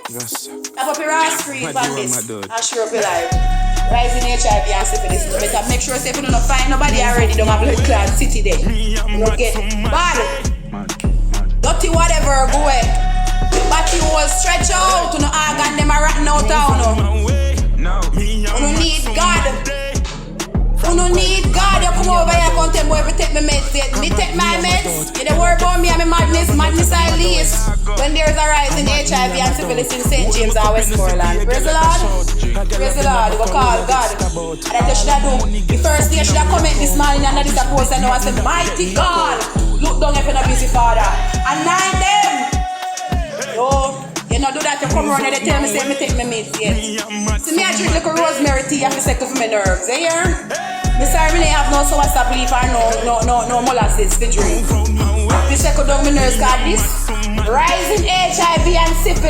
Yes. I'm up here on screen What on do you this. want, my dude? I'll sure up your life. Rising HIV and syphilis. You better make sure if you don't find nobody already, don't have blood clot city there. You don't get bad. Dirty whatever, go away. Body will stretch out. You know, organ them are rotten out town. You don't need God. You don't need God. You come over here and tell me if you take my meds yet. Me take my meds. You don't worry about me and my madness I least. When there is a rise in HIV and syphilis in St. James and Westmoreland. Praise the Lord. Praise the Lord. We go call God. And that you should have do. The first day you should have comment this morning and this post and now I say, mighty God, look down if you're not busy, Father. Anoint them. No, you not do that. You come around and they tell me, say, me take my meds yet. See me, I drink like a rosemary tea and I second for my nerves. You hear? Me sorry, me have no sour sap leaf or no molasses to drink. Me second down my nerves, cause this rising HIV and syphilis.